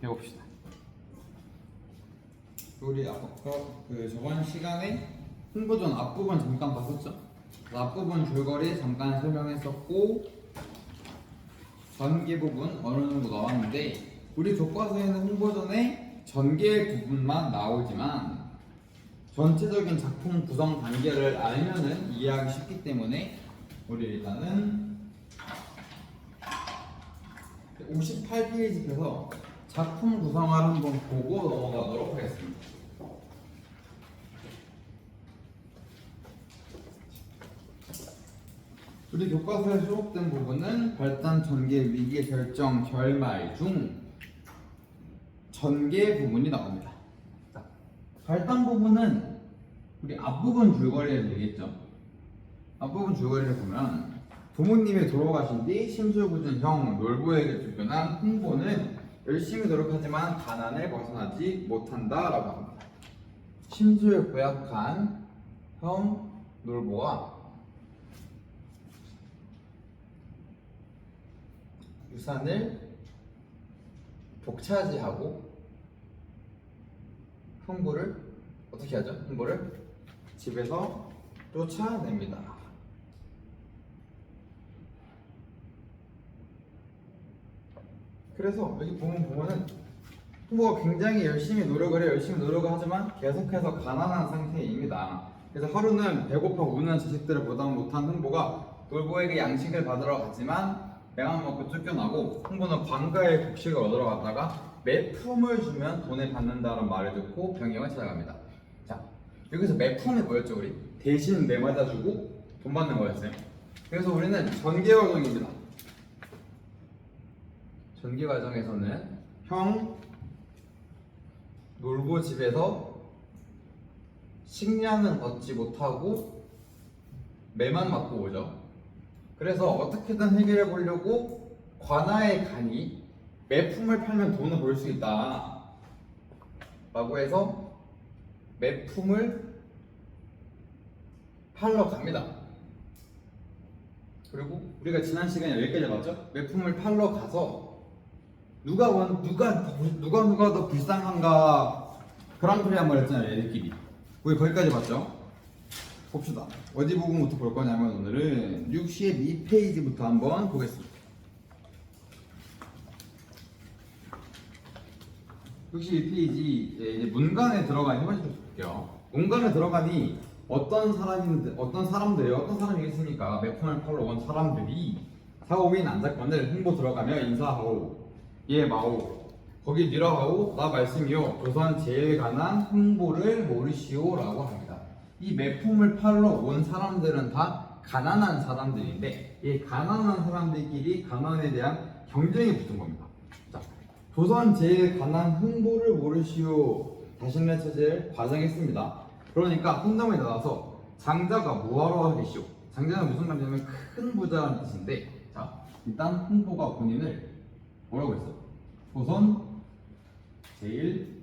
해봅시다. 우리 아까 저번 시간에 홍보전 앞부분 잠깐 봤었죠? 앞부분 줄거리 잠깐 설명했었고 전개 부분 어느 정도 나왔는데 우리 교과서에는 홍보전에 전개 부분만 나오지만 전체적인 작품 구성 단계를 알면은 이해하기 쉽기 때문에 우리 일단은 58페이지에서 작품 구성을 한번 보고 넘어가도록 하겠습니다. 우리 교과서에 수록된 부분은 발단, 전개, 위기, 결정, 결말 중 전개 부분이 나옵니다. 자, 발단 부분은 우리 앞부분 줄거리를 얘기했죠. 앞부분 줄거리를 보면 부모님이 돌아가신 뒤 심술궂은 형 놀보에게 주변한 홍보는 열심히 노력하지만 가난을 벗어나지 못한다라고 합니다. 심술 고약한 형 놀보가 유산을 독차지하고 흥부를 어떻게 하죠? 흥부를 집에서 쫓아냅니다. 그래서 여기 보면은 흥부가 굉장히 열심히 노력을 해요. 열심히 노력을 하지만 계속해서 가난한 상태입니다. 그래서 하루는 배고파 우는 자식들을 보다 못한 흥부가 놀보에게 양식을 받으러 갔지만 배만 먹고 쫓겨나고 흥부는 관가에 곡식을 얻으러 갔다가 매품을 주면 돈을 받는다는 말을 듣고 병영을 찾아갑니다. 자, 여기서 매품이 뭐였죠 우리? 대신 매 맞아주고 돈 받는 거였어요. 그래서 우리는 전개 과정입니다. 전개 과정에서는 형 놀보 집에서 식량은 얻지 못하고 매만 맞고 오죠. 그래서 어떻게든 해결해 보려고 관아에 가니 매품을 팔면 돈을 벌 수 있다 라고 해서 매품을 팔러 갑니다. 그리고 우리가 지난 시간에 여기까지 봤죠? 매품을 팔러 가서 누가 더 불쌍한가 그랑프리 한번 했잖아요. 얘들끼리 우리 거기까지 봤죠? 봅시다. 어디 부분부터 볼 거냐면 오늘은 62페이지부터 한번 보겠습니다. 62페이지 이제 문간에 들어간 세 번째 볼게요. 문간에 들어가니 어떤 사람이겠습니까? 매품을 팔러 온 사람들이 사오인 안작권을 흥보 들어가며 인사하오. 예 마오. 거기 니라하오 나 말씀이요. 조선 제일 가난 흥보를 모르시오라고 합니다. 이 매품을 팔러 온 사람들은 다 가난한 사람들인데 이 가난한 사람들끼리 가난에 대한 경쟁이 붙은 겁니다. 자, 조선 제일 가난 흥보를 모르시오 자신의 체제를 과장했습니다. 그러니까 혼담에 나와서 장자가 뭐하러 하겠시오. 장자는 무슨 말이냐면 큰 부자라는 뜻인데 자, 일단 흥보가 본인을 뭐라고 했어? 조선 제일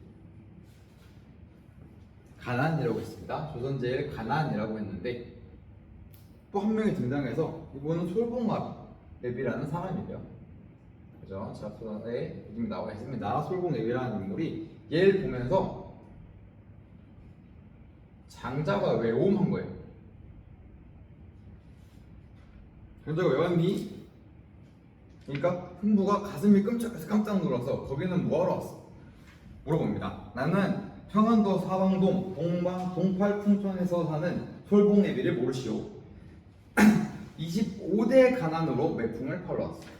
가난이라고 했습니다. 조선 제일 가난이라고 했는데 또 한 명이 등장해서 이분은 솔봉랩이라는 사람이에요. 그죠? 제가 소설에 이름이 나와 있습니다. 솔봉랩이라는 인물이 얘를 보면서 장자가 왜 오음한 거예요? 장자가 왜 왔니? 그러니까 흥부가 가슴이 깜짝 놀라서 거기는 뭐하러 왔어? 물어봅니다. 나는 평안도 사방동 동팔풍천에서 사는 솔봉애비를 모르시오. 25대 가난으로 매품을 팔러 왔어요.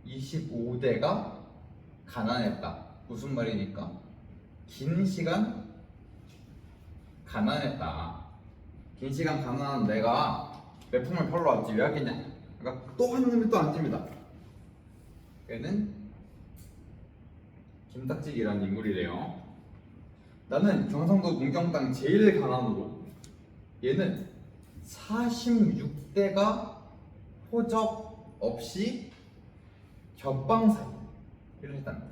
25대가 가난했다. 무슨 말이니까? 긴 시간 가난했다. 긴 시간 가난한 내가 매품을 팔러 왔지 왜 왔겠냐? 그러니까 또 한 놈이 또 앉습니다. 얘는 김딱지기라는 인물이래요. 나는 경상도 문경당 제일 가난으로 얘는 46대가 호적 없이 겹방살이를 했답니다.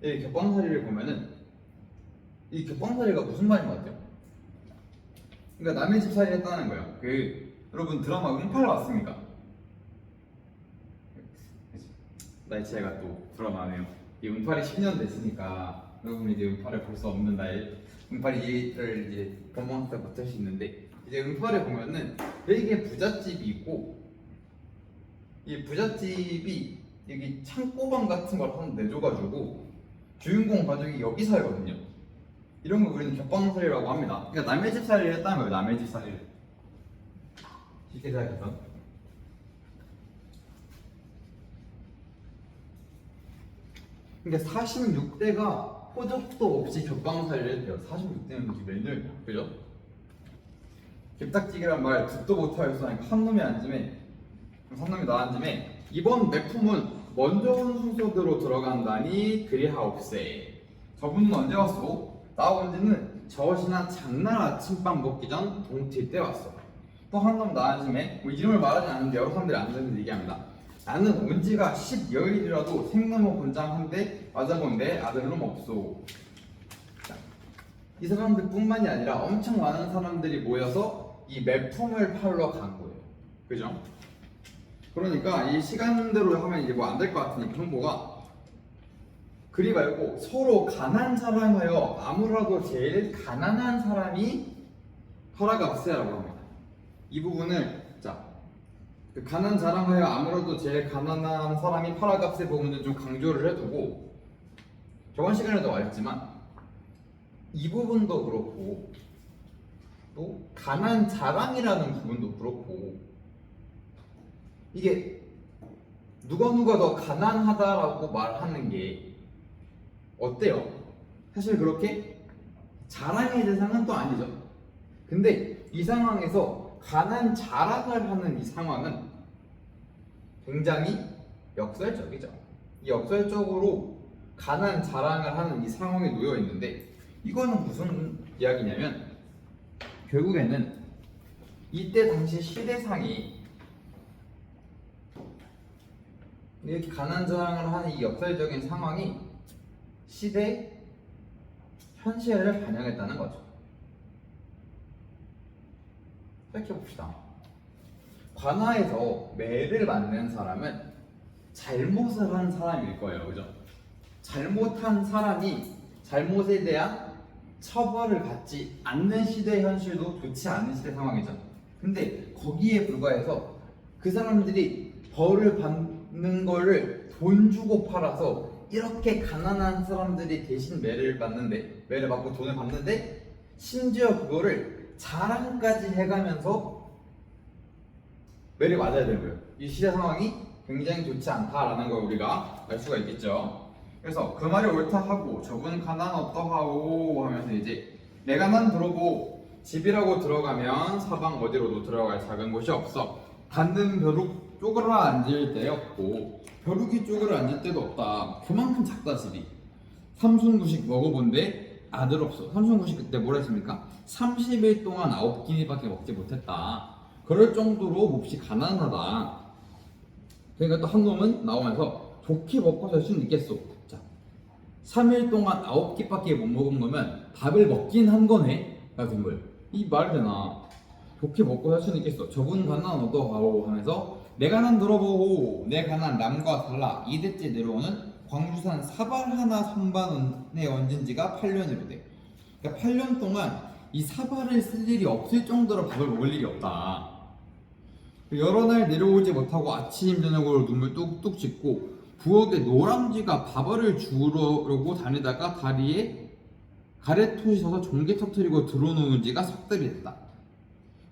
이 겹방살이를 보면은 이 겹방살이가 무슨 말인 것 같아요? 그러니까 남의 집 살이 했다는 거예요. 여러분 드라마 응팔 봤습니까? 나이 차이가 또 드러나네요. 이 응팔이 10년 됐으니까 여러분 이제 응팔을 볼 수 없는 나이, 응팔이를 이제 본방학생 못할 수 있는데, 이제 응팔에 보면은 되게 부잣집이 있고, 이 부잣집이 여기 창고방 같은 걸 하나 내줘가지고 주인공 가족이 여기 살거든요. 이런 걸 우리는 겹방살이라고 합니다. 그러니까 남의 집 살이를 했다는 거예요. 남의 집 살이를. 쉽게 생각해서. 그러니까 46대가 호적도 없이 겹방살이를 했대요. 46대는 몇 년이야? 그죠? 겹딱지기란 말 듣도 못하였어. 한 놈이 앉음에, 한 놈이 나앉음에, 이번 매품은 먼저 온 순서대로 들어간다니 그리하옵세. 저분은 언제 왔소? 나 온지는 저엇이나 장날 아침밥 먹기 전 동틀 때 왔어. 또 한 놈 나앉음에, 뭐 이름을 말하지 않는데 여러 사람들이 앉아있는 얘기합니다. 나는 온 지가 10여일이라도 생놈의 본장한데 맞아본데 아들놈 없소. 자, 이 사람들 뿐만이 아니라 엄청 많은 사람들이 모여서 이 매품을 팔러 간 거예요. 그죠? 그러니까 이 시간대로 하면 이제 뭐 안 될 것 같으니까 홍보가, 그리 말고 서로 가난 자랑하여 아무라도 제일 가난한 사람이 팔아갑세라고 합니다. 이 부분을 그 가난 자랑하여 아무래도 제일 가난한 사람이 팔아갑세 부분을 좀 강조를 해두고, 저번 시간에도 말했지만 이 부분도 그렇고 또 가난 자랑이라는 부분도 그렇고, 이게 누가 더 가난하다라고 말하는 게 어때요? 사실 그렇게 자랑의 대상은 또 아니죠. 근데 이 상황에서 가난 자랑을 하는 이 상황은 굉장히 역설적이죠. 이 역설적으로 가난 자랑을 하는 이 상황에 놓여 있는데, 이거는 무슨 이야기냐면 결국에는 이때 당시 시대상이 이렇게 가난 자랑을 하는 이 역설적인 상황이 시대 현실을 반영했다는 거죠. 생각해봅시다. 관아에서 매를 맞는 사람은 잘못을 한 사람일 거예요. 그죠? 잘못한 사람이 잘못에 대한 처벌을 받지 않는 시대 현실도 좋지 않은 시대 상황이죠. 근데 거기에 불과해서 그 사람들이 벌을 받는 거를 돈 주고 팔아서 이렇게 가난한 사람들이 대신 매를 받고 돈을 받는데, 심지어 그거를 자랑까지 해가면서 매를 맞아야 되는 거예요. 이 시대 상황이 굉장히 좋지 않다라는 걸 우리가 알 수가 있겠죠. 그래서 그 말이 옳다 하고 저분 가난 어떠하오 하면서 이제 내가 난 들어보, 집이라고 들어가면 사방 어디로도 들어갈 작은 곳이 없어. 닿는 벼룩 쪼그러 앉을 데 없고 벼룩이 쪼그러 앉을 데도 없다. 그만큼 작다 집이. 삼순구식 먹어본데 아들 없어. 삼순구식 그때 뭐라 했습니까? 30일 동안 9끼니밖에 먹지 못했다. 그럴 정도로 몹시 가난하다. 그러니까 또 한 놈은 나오면서 좋게 먹고 살 수는 있겠소. 자, 3일 동안 9끼밖에 못 먹은 거면 밥을 먹긴 한 거네 같은 거예요. 이 말이 되나? 좋게 먹고 살 수는 있겠어. 저분 가난 어떠하오 하면서 내가 난 들어보고 내 가난 남과 달라. 2대째 내려오는 광주산 사발 하나 선반에 얹은 지가 8년이로돼. 그러니까 8년 동안 이 사발을 쓸 일이 없을 정도로 밥을 먹을 일이 없다. 여러 날 내려오지 못하고 아침 저녁으로 눈물 뚝뚝 씻고 부엌에 노랑쥐가 밥알을 주우려고 다니다가 다리에 가래토시 서서 종개 터뜨리고 들어오는 지가 석 달이 됐다.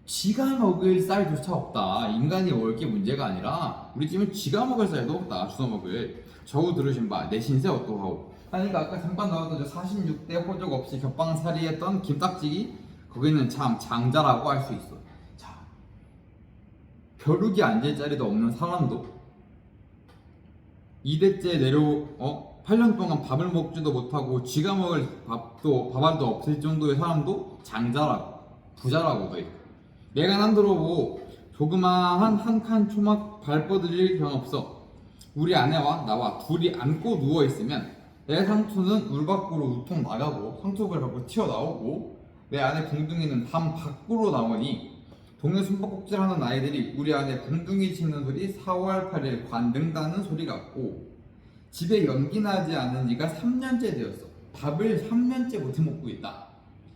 지가 먹을 쌀조차 없다. 인간이 먹을 게 문제가 아니라 우리 집은 지가 먹을 쌀도 없다. 주워 먹을. 저우 들으신 바 내 신세 어떠하오. 그러니까 아까 잠깐 나왔던 저 46대 호적 없이 겹방살이 했던 김딱지기, 거기는 참 장자라고 할 수 있어. 자, 벼룩이 앉을 자리도 없는 사람도 2대째 8년 동안 밥을 먹지도 못하고 지가 먹을 밥알도 없을 정도의 사람도 장자라고, 부자라고 해. 내가 난 들어보고 조그마한 한 칸 초막 발 뻗을 경 없어. 우리 아내와 나와 둘이 앉고 누워있으면 내 상투는 울 밖으로 우통 나가고 상투를 밖으로 튀어나오고 내 아내 궁둥이는 담 밖으로 나오니 동네 숨바꼭질하는 아이들이 우리 아내 궁둥이 치는 소리 4월 8일 관등다는 소리 같고, 집에 연기 나지 않은 지가 3년째 되었어. 밥을 3년째 못 해먹고 있다.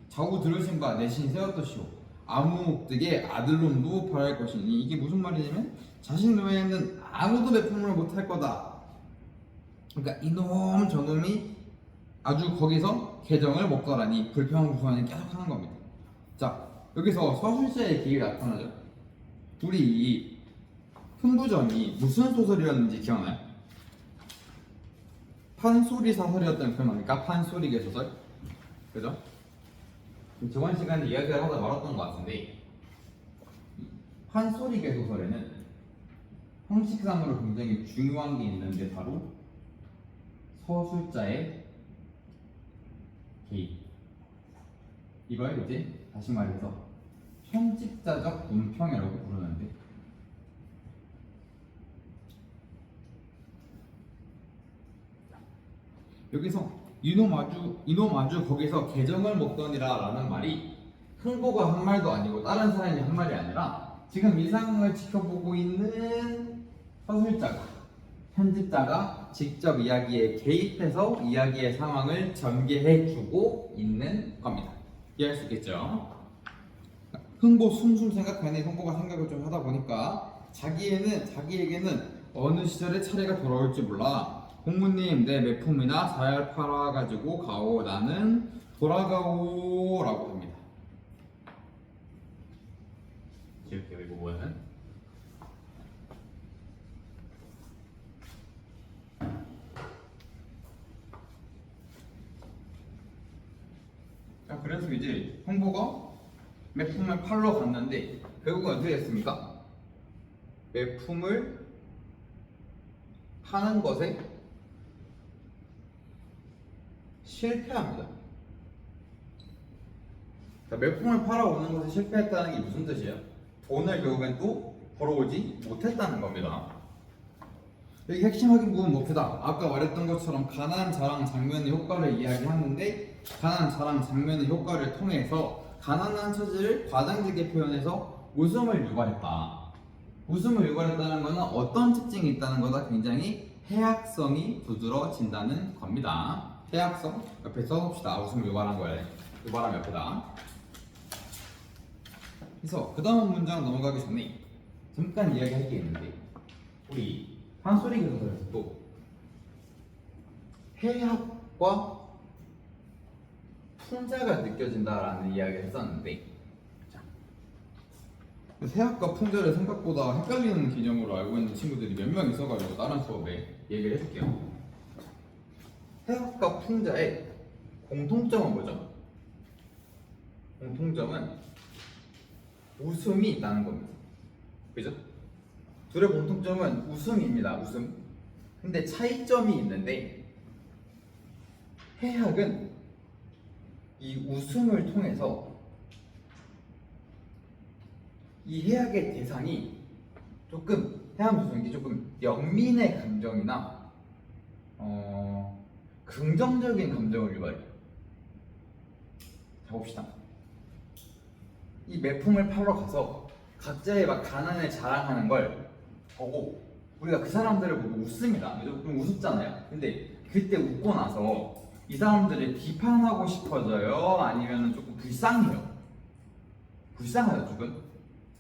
좌우 들으신 바 내신 세웠듯이오. 아무 목득에 아들놈도 벌할 것이니. 이게 무슨 말이냐면 자신 외에는 아무도 매품을 못할 거다. 그러니까 이놈 저놈이 아주 거기서 계정을 먹더라니 불평불만을 계속 하는 겁니다. 자, 여기서 서술자의 계기가 나타나죠. 우리 이 흥부전이 무슨 소설이었는지 기억나요? 판소리 사설이었던 기억납니까? 판소리 개소설? 그죠? 저번 시간에 이야기를 하다 말았던 것 같은데, 판소리 개소설에는 형식상으로 굉장히 중요한 게 있는데 바로 서술자의 개입. 이걸 이제 다시 말해서 편집자적 문평이라고 부르는데, 여기서 이놈 아주 거기서 개정을 먹더니라 라는 말이 흥보가 한 말도 아니고 다른 사람이 한 말이 아니라 지금 이 상황을 지켜보고 있는 서술자가, 편집자가 직접 이야기에 개입해서 이야기의 상황을 전개해주고 있는 겁니다. 이해할 수 있겠죠? 흥보 숨숨 생각하니 흥보가 생각을 좀 하다 보니까 자기에게는 어느 시절에 차례가 돌아올지 몰라. 공무님 내 매품이나 잘 팔아가지고 가오. 나는 돌아가오 라고 합니다. 이렇게 이거 보면은 자, 그래서 이제 홍보가 매품을 팔러 갔는데 결국은 어떻게 됐습니까? 매품을 파는 것에 실패합니다. 자, 매품을 팔아오는 것에 실패했다는 게 무슨 뜻이에요? 돈을 결국엔 또 벌어오지 못했다는 겁니다. 여기 핵심적인 부분 봅시다. 아까 말했던 것처럼 가난 자랑 장면의 효과를 이야기하는데, 가난 자랑 장면의 효과를 통해서 가난한 처지를 과장되게 표현해서 웃음을 유발했다. 웃음을 유발했다는 것은 어떤 특징이 있다는 거다? 굉장히 해학성이 두드러진다는 겁니다. 해학성 옆에 써봅시다. 웃음을 유발한 거예요. 유발함 옆에다. 그래서 그 다음 문장 넘어가기 전에 잠깐 이야기할 게 있는데, 우리 판소리 교사에서도 해학과 풍자가 느껴진다라는 이야기를 했었는데, 자, 해학과 풍자를 생각보다 헷갈리는 개념으로 알고 있는 친구들이 몇 명 있어가지고 다른 수업에 얘기를 해줄게요. 해학과 풍자의 공통점은 뭐죠? 공통점은 웃음이 있다는 겁니다. 그죠? 둘의 공통점은 웃음입니다. 웃음. 근데 차이점이 있는데, 해학은 이 웃음을 통해서 이 해학의 대상이 조금, 해학 웃음이 조금 연민의 감정이나 긍정적인 감정을 유발해요. 자, 봅시다. 이 매품을 팔러 가서 각자의 막 가난을 자랑하는 걸 보고 우리가 그 사람들을 보고 웃습니다. 좀 우습잖아요. 근데 그때 웃고 나서 이 사람들을 비판하고 싶어져요? 아니면 조금 불쌍해요? 불쌍하죠, 조금.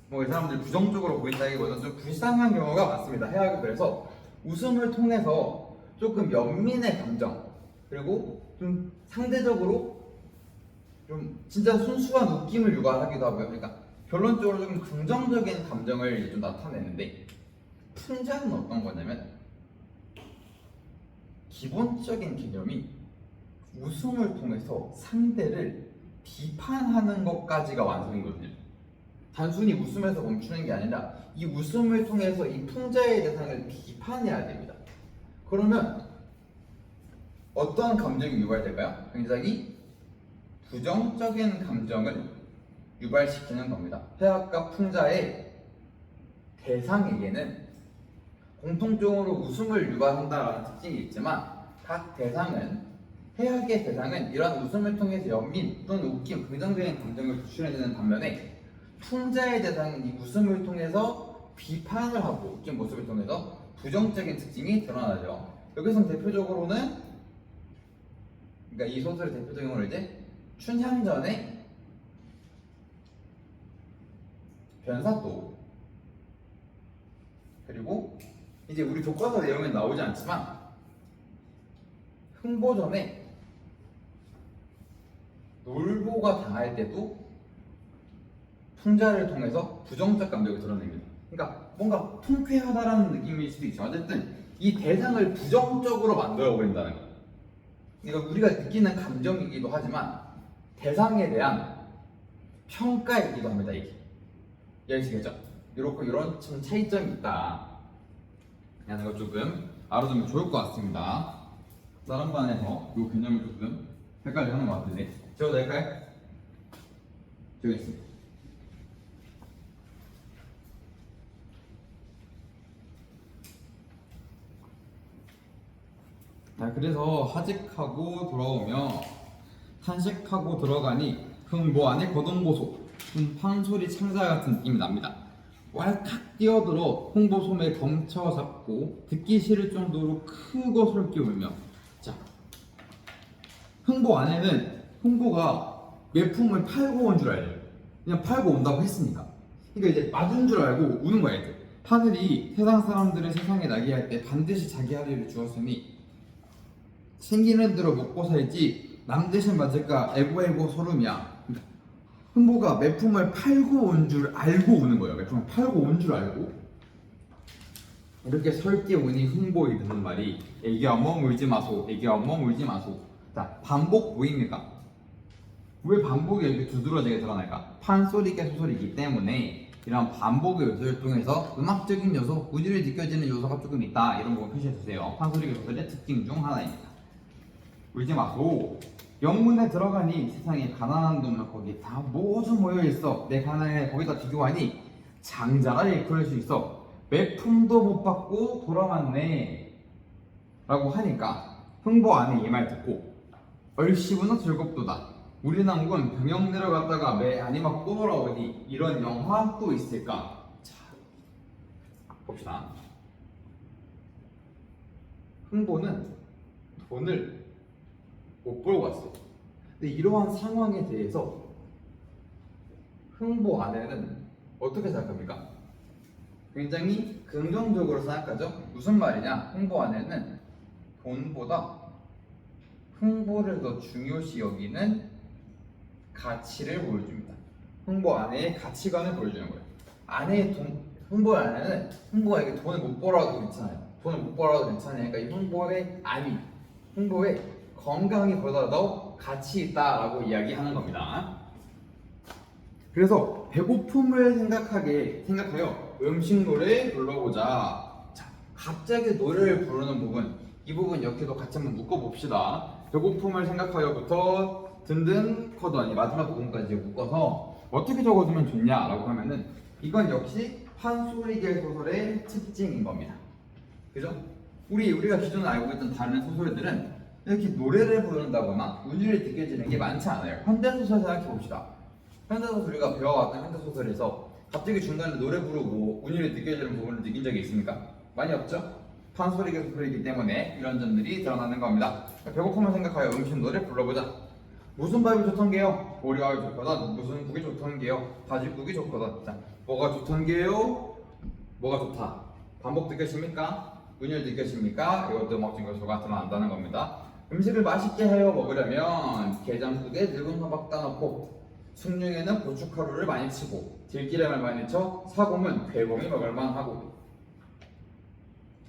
뭐 이 사람들 부정적으로 보인다기보다는 좀 불쌍한 경우가 많습니다. 해학은 그래서 웃음을 통해서 조금 연민의 감정, 그리고 좀 상대적으로 좀 진짜 순수한 웃김을 유발하기도 하고요. 그러니까 결론적으로 좀 긍정적인 감정을 좀 나타내는데, 풍자는 어떤 거냐면 기본적인 개념이 웃음을 통해서 상대를 비판하는 것까지가 완성이거든요. 단순히 웃으면서 멈추는 게 아니라 이 웃음을 통해서 이 풍자의 대상을 비판해야 됩니다. 그러면 어떤 감정이 유발될까요? 굉장히 부정적인 감정을 유발시키는 겁니다. 해학과 풍자의 대상에게는 공통적으로 웃음을 유발한다는 특징이 있지만, 각 대상은, 해학의 대상은 이러한 웃음을 통해서 연민 또는 웃김, 긍정적인 감정을 표출해내는 반면에, 풍자의 대상은 이 웃음을 통해서 비판을 하고 웃긴 모습을 통해서 부정적인 특징이 드러나죠. 여기서는 대표적으로는 그러니까 이 소설의 대표적인 걸 이제 춘향전의 변사또 그리고 이제 우리 교과서 내용에 나오지 않지만 흥보전에 놀보가 당할 때도 풍자를 통해서 부정적 감정을 드러냅니다. 그러니까 뭔가 통쾌하다라는 느낌일 수도 있지만 어쨌든 이 대상을 부정적으로 만들어버린다는 거예요. 그러니까 우리가 느끼는 감정이기도 하지만 대상에 대한 평가이기도 합니다. 이게 이해하시겠죠? 이런 좀 차이점이 있다 라는 거 조금 알아두면 좋을 것 같습니다. 다른 반에서 이 개념을 조금 헷갈려 하는 것 같은데 적어도 될까요? 적겠습니다. 자, 그래서 하직하고 돌아오며 탄식하고 들어가니 흥보 안에 거동보소 판소리 창자 같은 느낌이 납니다. 왈칵 뛰어들어 홍보솜에 검쳐잡고 듣기 싫을 정도로 크고 솔깃 울며 자, 흥보 안에는 흥보가 매품을 팔고 온 줄 알죠. 그냥 팔고 온다고 했으니까. 그러니까 이제 맞은 줄 알고 우는 거야 이제. 하늘이 세상 사람들을 세상에 나게 할 때 반드시 자기 할 일을 주었으니 생기는 대로 먹고 살지 남 대신 맞을까 애고애고 소름이야. 그러니까 흥보가 매품을 팔고 온 줄 알고 우는 거예요. 매품을 팔고 온 줄 알고 이렇게 설게 우니 흥보이 듣는 말이 애기 엄마 울지 마소 애기 엄마 울지 마소. 자, 반복 보입니까? 왜 반복이 이렇게 두드러지게 드러날까? 판소리계 소설이기 때문에 이런 반복의 요소를 통해서 음악적인 요소, 우디를 느껴지는 요소가 조금 있다 이런 거 표시해주세요. 판소리계 소설의 특징 중 하나입니다. 울지 마소. 영문에 들어가니 세상에 가난한 놈은 거기 다 모두 모여있어. 내 가난에 거기다 비교하니 장자라 일컬을 수 있어. 매품도 못 받고 돌아왔네 라고 하니까 흥보 안에 이 말 듣고 얼씨구나 즐겁도다. 우리 남군 병영 내려갔다가 매 안이 맞고 돌아오니 이런 영화 또 있을까? 자, 봅시다. 흥보는 돈을 못 벌고 왔어요. 근데 이러한 상황에 대해서 흥보 안에는 어떻게 생각합니까? 굉장히 긍정적으로 생각하죠? 무슨 말이냐? 흥보 안에는 돈보다 흥보를 더 중요시 여기는 가치를 보여줍니다. 흥보 안에의 가치관을 보여주는 거예요. 흥보 안에는 흥보가 이게 돈을 못 벌어도 괜찮아요. 돈을 못 벌어도 괜찮으니까 이 흥보의 안위, 흥보의 건강이 보다 더 가치 있다라고 이야기하는 겁니다. 그래서 배고픔을 생각하여 음식 노래 불러보자. 자, 갑자기 노래를 부르는 부분, 이 부분 역시도 같이 한번 묶어봅시다. 배고픔을 생각하여부터 든든 커더니 마지막 부분까지 묶어서 어떻게 적어주면 좋냐라고 하면은 이건 역시 판소리계 소설의 특징인 겁니다. 그죠? 우리가 기존에 알고 있던 다른 소설들은 이렇게 노래를 부른다거나 운율이 느껴지는 게 많지 않아요. 현대소설 생각해 봅시다. 현대소설 우리가 배워왔던 현대소설에서 갑자기 중간에 노래 부르고 운율이 느껴지는 부분을 느낀 적이 있습니까? 많이 없죠? 판소리계 소설이기 때문에 이런 점들이 드러나는 겁니다. 배고픔을 생각하여 음식 노래 불러보자. 무슨 밥이 좋던게요? 보리밥이 좋거든. 무슨 국이 좋던게요? 바질국이 좋거든. 자, 뭐가 좋던게요? 뭐가 좋다. 반복 느껴집니까? 운율 느껴집니까? 이것도 멋진 요소가 드러난다는 겁니다. 음식을 맛있게 하여 먹으려면 게장국에 늙은 호박 따놓고 숭늉에는 고춧가루를 많이 치고 들기름을 많이 쳐 사곰은 괴곰이 먹을만 하고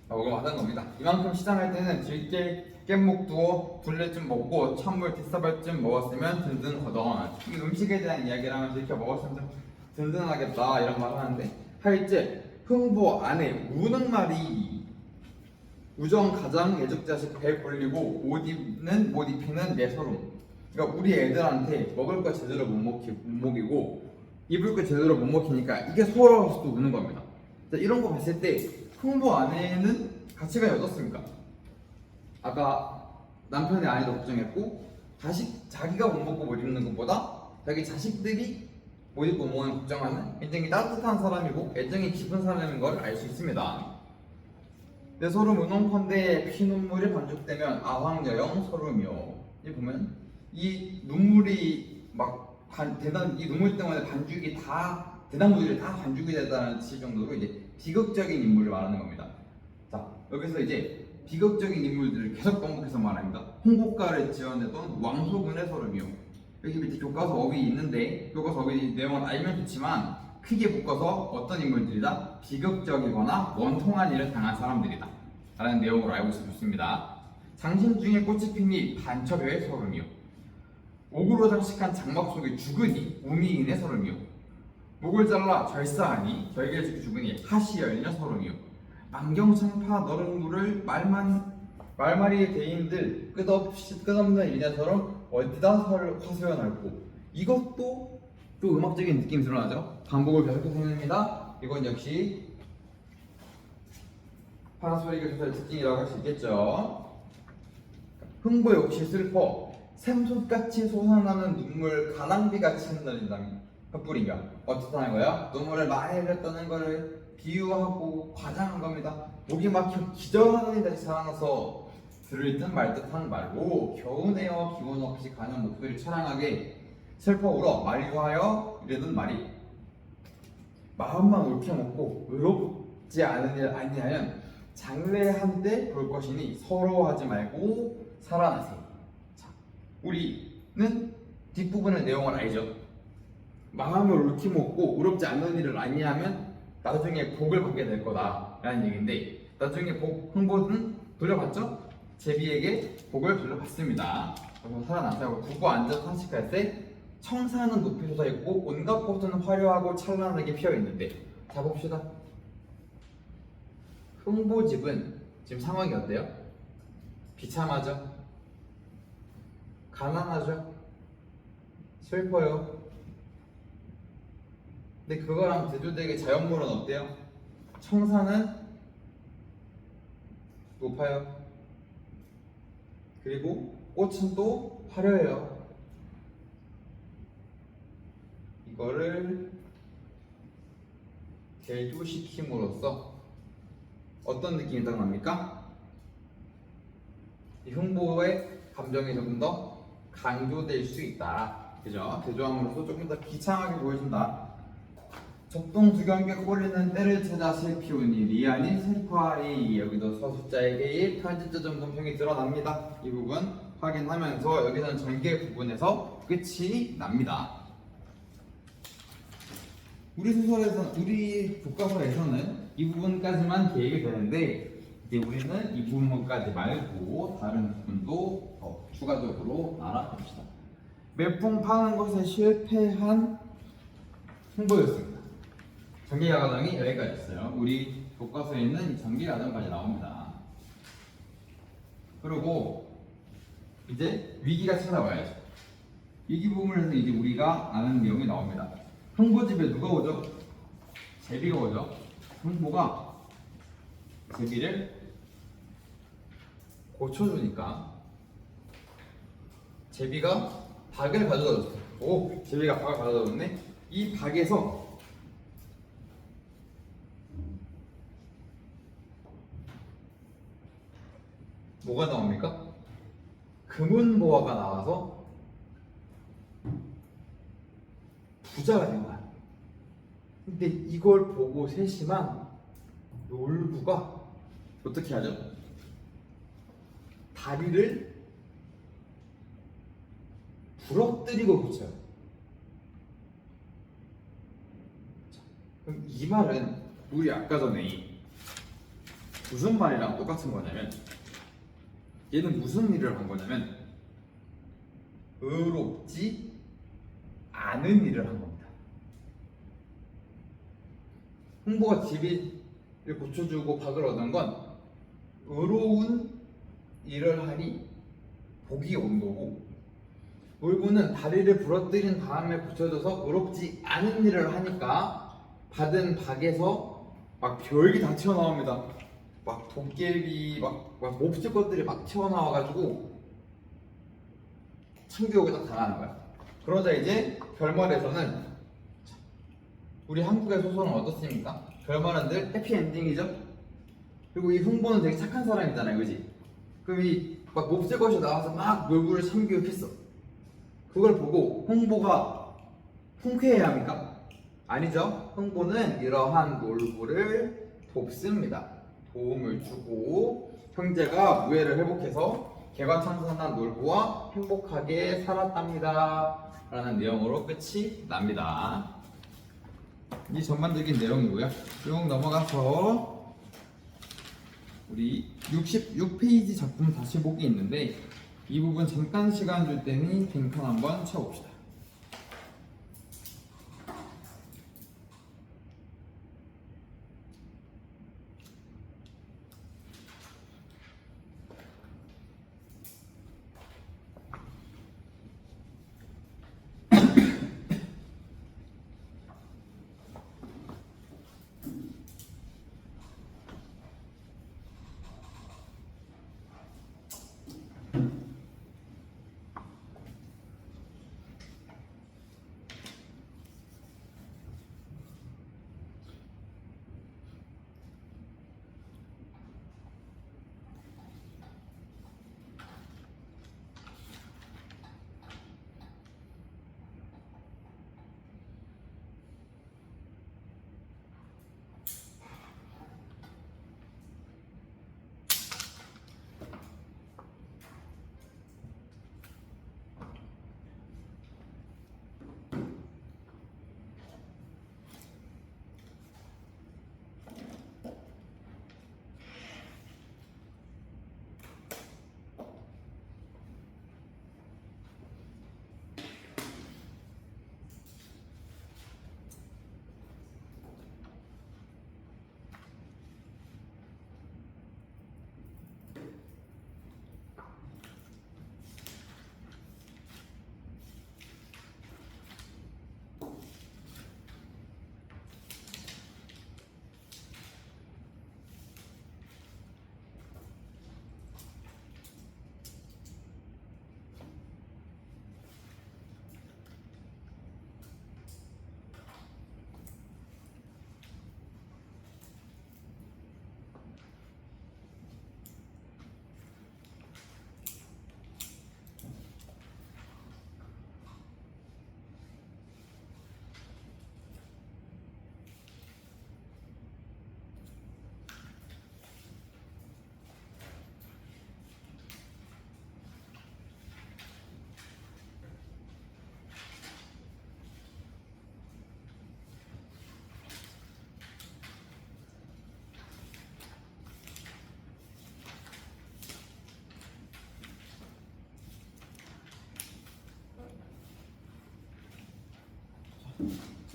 먹을만한 겁니다. 이만큼 시장할 때는 들깨 깻목 두어 둘레쯤 먹고 찬물 뒷사발쯤 먹었으면 든든하던. 이 음식에 대한 이야기를 하면서 이렇게 먹었으면 좀 든든하겠다 이런 말을 하는데 할제 흥보 안에 우는 말이 우정 가장 애적자식 배 벌리고 옷 입히는 내 소름. 그러니까 우리 애들한테 먹을 거 제대로 못 먹이고 입을 거 제대로 못 먹히니까 이게 서러워서 또 우는 겁니다. 자, 이런 거 봤을 때 흥보 안에는 가치가 어떻습니까? 아까 남편의 아이도 걱정했고 자기가 못 먹고 못 입는 것보다 자기 자식들이 못 입고 못 먹는 걱정하는 굉장히 따뜻한 사람이고 애정이 깊은 사람인 걸 알 수 있습니다. 내 소름 운홍컨대 피눈물이 반죽되면 아황여영 소름이요. 이 보면 이 눈물이 이 눈물 때문에 반죽이 다 대나무들이 다 반죽이 됐다는 뜻일 정도로 이제 비극적인 인물을 말하는 겁니다. 자, 여기서 이제 비극적인 인물들을 계속 반복해서 말합니다. 홍보가를 지어내던 왕소군의 소름이요. 여기 밑에 교과서 어휘 있는데 교과서 어휘 내용을 알면 좋지만 크게 묶어서 어떤 인물들이다? 비극적이거나 원통한 일을 당한 사람들이다 라는 내용으로 알고 있으면 좋습니다. 장신 중에 꽃이 피니 반첩여의 소름이요. 옥으로 장식한 장막 속에 죽으니 우미인의 소름이요. 목을 잘라 절사하니 절개를 지켜 죽으니 하시 열려 소름이요. 만경창파 너른 물을 말말이 대인들 끝없는 일냐처럼 어디다 화세어 넓고. 이것도 또 음악적인 느낌이 드러나죠. 반복을 계속해서 해냅니다. 이건 역시 파라소리가 조사의 특징이라고 할 수 있겠죠. 흥보 역시 슬퍼 샘솟같이 솟아나는 눈물 가랑비같이 흔들린다면 헛뿌리며 어떻다는 거야? 눈물을 많이 흘렸다는 거를 비유하고 과장한 겁니다. 목이 막혀 기절하더니 다시 살아나서 들을 듯 말 듯한 말로 겨우내어 기운 없이 가는 목소리 처량하게 슬퍼 울어 만류하여 이르는 말이 마음만 옳게 먹고 의롭지 않은 일 아니하면 장래한 때 볼 것이니 서러워하지 말고 살아나세. 자, 우리는 뒷부분의 내용을 알죠. 마음을 옳게 먹고 의롭지 않은 일을 아니하면 나중에 복을 받게 될 거다라는 얘기인데 나중에 흥보는 돌려받죠? 제비에게 복을 돌려받습니다. 그래서 살아나서 굽고 앉아 산책할 때 청사는 높이 솟아 있고 온갖 꽃은 화려하고 찬란하게 피어 있는데 자 봅시다. 흥보집은 지금 상황이 어때요? 비참하죠? 가난하죠? 슬퍼요. 근데 그거랑 대조되게 자연물은 어때요? 청사는 높아요. 그리고 꽃은 또 화려해요. 이거를 대조시킴으로써 어떤 느낌이 딱 납니까? 이 흥보의 감정이 조금 더 강조될 수 있다. 그죠? 대조함으로써 조금 더 비참하게 보여준다. 적동두경계 꼬리는 때를 찾아 슬피우니 리안이 슬퍼하리. 여기도 서술자에게의 편집자 점검형이 드러납니다. 이 부분 확인하면서 여기서는 전개 부분에서 끝이 납니다. 우리 교과서에서는 이 부분까지만 계획이 되는데 이제 우리는 이 부분까지 말고 다른 부분도 더 추가적으로 알아봅시다. 매풍 파는 것에 실패한 흥보였습니다. 전개가 과정이 여기까지였어요. 우리 교과서에 있는 전개 과정까지 나옵니다. 그리고 이제 위기가 찾아와야죠. 위기 부분에서 이제 우리가 아는 내용이 나옵니다. 흥보집에 누가 오죠? 제비가 오죠. 흥보가 제비를 고쳐주니까 제비가 박을 가져다 줬어요. 오, 제비가 박을 가져다 줬네. 이 박에서 뭐가 나옵니까? 금은보화가 나와서 부자가 된 거야. 근데 이걸 보고 세심한 놀부가 어떻게 하죠? 다리를 부러뜨리고 고쳐요. 그럼 이 말은 우리 아까 전에 무슨 말이랑 똑같은 거냐면 얘는 무슨 일을 한 거냐면 의롭지 않은 일을 한 겁니다. 흥보가 제비를 고쳐주고 박을 얻은 건 의로운 일을 하니 복이 온 거고, 놀부는 다리를 부러뜨린 다음에 고쳐줘서 의롭지 않은 일을 하니까 받은 박에서 막 별게 다 튀어나옵니다. 막 도깨비, 막 몹쓸 것들이 막 튀어나와가지고 참교육을 딱 당하는 거야. 그러자 이제 결말에서는 우리 한국의 소설은 어떻습니까? 결말은 늘 해피엔딩이죠? 그리고 이 흥보는 되게 착한 사람이잖아요, 그지? 그럼 이 막 몹쓸것이 나와서 막 놀부를 참교육했어. 그걸 보고 흥보가 통쾌해야 합니까? 아니죠. 흥보는 이러한 놀부를 돕습니다. 도움을 주고 형제가 무해를 회복해서 개과천선한 놀부와 행복하게 살았답니다. 라는 내용으로 끝이 납니다. 이 전반적인 내용이고요. 쭉 넘어가서 우리 66페이지 작품 다시 보기 있는데 이 부분 잠깐 시간 줄 테니 빈칸 한번 쳐봅시다.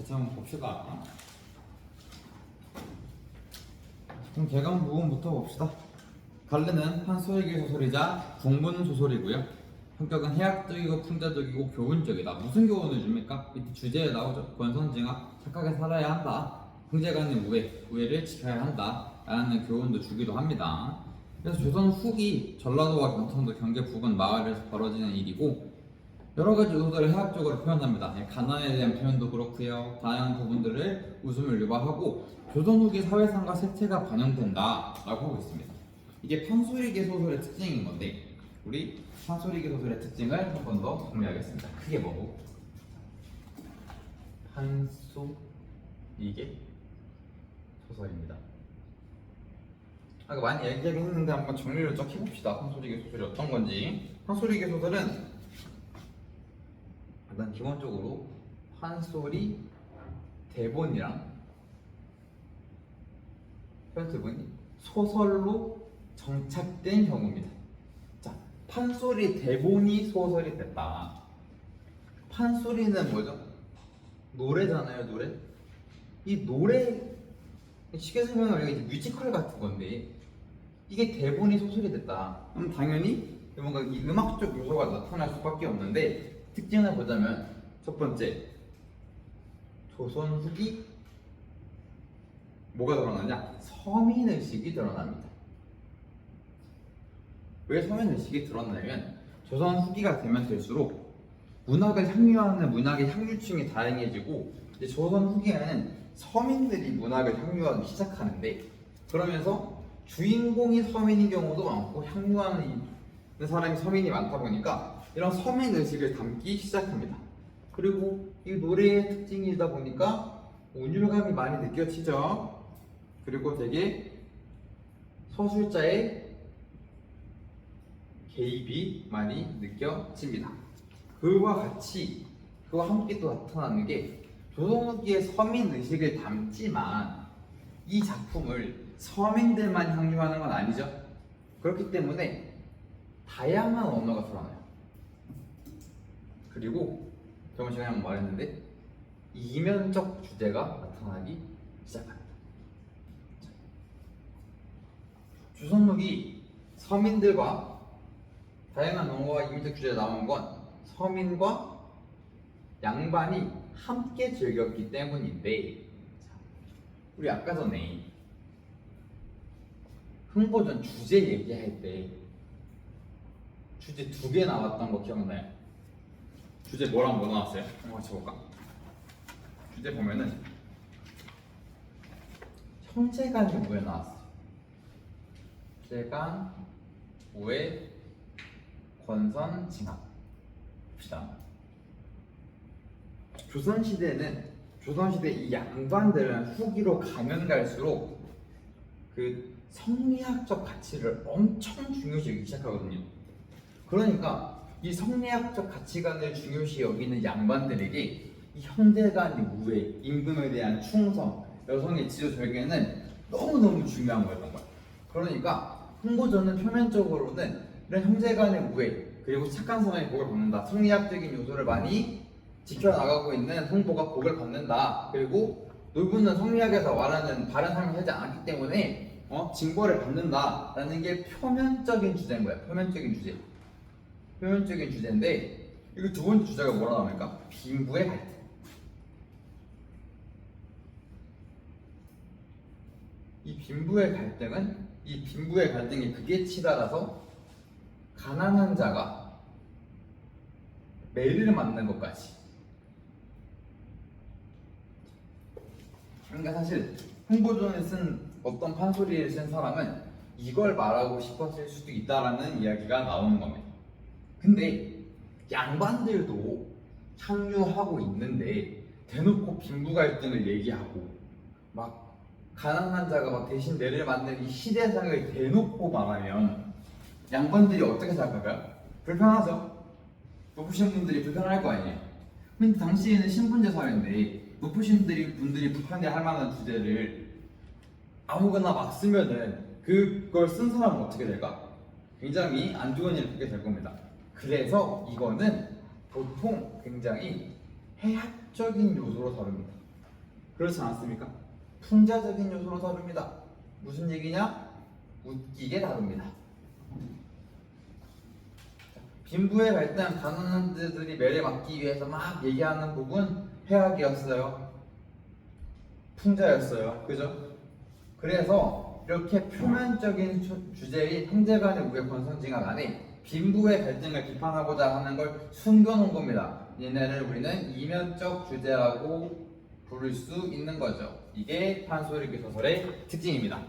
자, 한번 봅시다. 그럼 개강 부분부터 봅시다. 갈래는 판소리기 소설이자 국문 소설이고요. 성격은 해학적이고 풍자적이고 교훈적이다. 무슨 교훈을 줍니까? 밑에 주제에 나오죠. 권선징악, 착하게 살아야 한다. 형제간의 우애를 지켜야 한다. 라는 교훈도 주기도 합니다. 그래서 조선 후기 전라도와 경상도 경계 부근 마을에서 벌어지는 일이고 여러 가지 요소들을 해학적으로 표현합니다. 가난에 대한 표현도 그렇고요. 다양한 부분들을 웃음을 유발하고 조선 후기 사회상과 세태가 반영된다라고 하고 있습니다. 이게 판소리계 소설의 특징인 건데 우리 판소리계 소설의 특징을 한 번 더 정리하겠습니다. 크게 보고 판소리계 소설입니다. 아까 많이 얘기하긴 했는데 한번 정리를 좀 해봅시다. 판소리계 소설이 어떤 건지. 판소리계 소설은 일단 기본적으로 판소리 대본이랑 대본이 소설로 정착된 경우입니다. 자, 판소리 대본이 소설이 됐다. 판소리는 뭐죠? 노래잖아요, 노래. 이 노래 쉽게 설명하면 이제 뮤지컬 같은 건데 이게 대본이 소설이 됐다. 그럼 당연히 뭔가 이 음악적 요소가 나타날 수밖에 없는데 특징을 보자면 첫 번째 조선 후기 뭐가 드러나냐? 서민의식이 드러납니다. 왜 서민의식이 드러나냐면 조선 후기가 되면 될수록 문학을 향유하는 문학의 향유층이 다양해지고 이제 조선 후기에는 서민들이 문학을 향유하기 시작하는데 그러면서 주인공이 서민인 경우도 많고 향유하는 사람이 서민이 많다 보니까 이런 서민 의식을 담기 시작합니다. 그리고 이 노래의 특징이다 보니까 운율감이 많이 느껴지죠. 그리고 되게 서술자의 개입이 많이 느껴집니다. 그와 함께 또 나타나는 게 조선후기의 서민 의식을 담지만 이 작품을 서민들만 향유하는 건 아니죠. 그렇기 때문에 다양한 언어가 드러나요. 그리고 저번 시간에 한번 말했는데 이면적 주제가 나타나기 시작합니다. 조선록이 서민들과 다양한 언어와 이면적 주제가 나온 건 서민과 양반이 함께 즐겼기 때문인데, 우리 아까 전에 흥보전 주제 얘기할 때 주제 2개 나왔던 거 기억나요? 주제 뭐랑 뭐 나왔어요? 한번 같이 볼까? 주제 보면은 형제간의 우애 나왔어요. 형제간, 우애, 권선, 징악. 봅시다. 조선시대 이 양반들은 후기로 가면 갈수록 그 성리학적 가치를 엄청 중요시 여기기 시작하거든요. 그러니까 이 성리학적 가치관을 중요시 여기는 양반들에게 이 형제간의 우애, 임금에 대한 충성, 여성의 지도절개는 너무너무 중요한 거였던 거야. 그러니까 흥보전은 표면적으로는 이런 형제간의 우애, 그리고 착한 사람이 복을 받는다, 성리학적인 요소를 많이 지켜나가고 있는 흥보가 복을 받는다, 그리고 노부는 성리학에서 말하는 바른 삶을 살지 않았기 때문에 징벌을 받는다라는 게 표면적인 주제인 거야. 표면적인 주제인데, 이거 두 번째 주제가 뭐라 나옵니까? 빈부의 갈등. 이 빈부의 갈등의 극에 치달아서 가난한 자가 매를 맞는 것까지. 그러니까 사실 흥보전을 쓴 어떤 판소리를 쓴 사람은 이걸 말하고 싶었을 수도 있다라는 이야기가 나오는 겁니다. 근데 양반들도 향유하고 있는데 대놓고 빈부 갈등을 얘기하고 막 가난한 자가 막 대신 매를 맞는 이 시대상을 대놓고 말하면 양반들이 어떻게 생각할까요? 불편하죠. 높으신 분들이 불편할 거 아니에요. 근데 당시에는 신분제 사회인데 높으신 분들이 불편해할 만한 주제를 아무거나 막 쓰면은 그걸 쓴 사람은 어떻게 될까? 굉장히 안 좋은 일을 보게 될 겁니다. 그래서 이거는 보통 굉장히 해학적인 요소로 다룹니다. 그렇지 않습니까? 풍자적인 요소로 다룹니다. 무슨 얘기냐? 웃기게 다룹니다. 빈부의 갈등, 가난한 자들이 매를 맞기 위해서 막 얘기하는 부분 해학이었어요. 풍자였어요. 그죠? 그래서 이렇게 표면적인 주제의 형제간의 우애, 권선징악 안에 빈부의 갈등을 비판하고자 하는 걸 숨겨놓은 겁니다. 얘네를 우리는 이면적 주제라고 부를 수 있는 거죠. 이게 판소리기 소설의 특징입니다.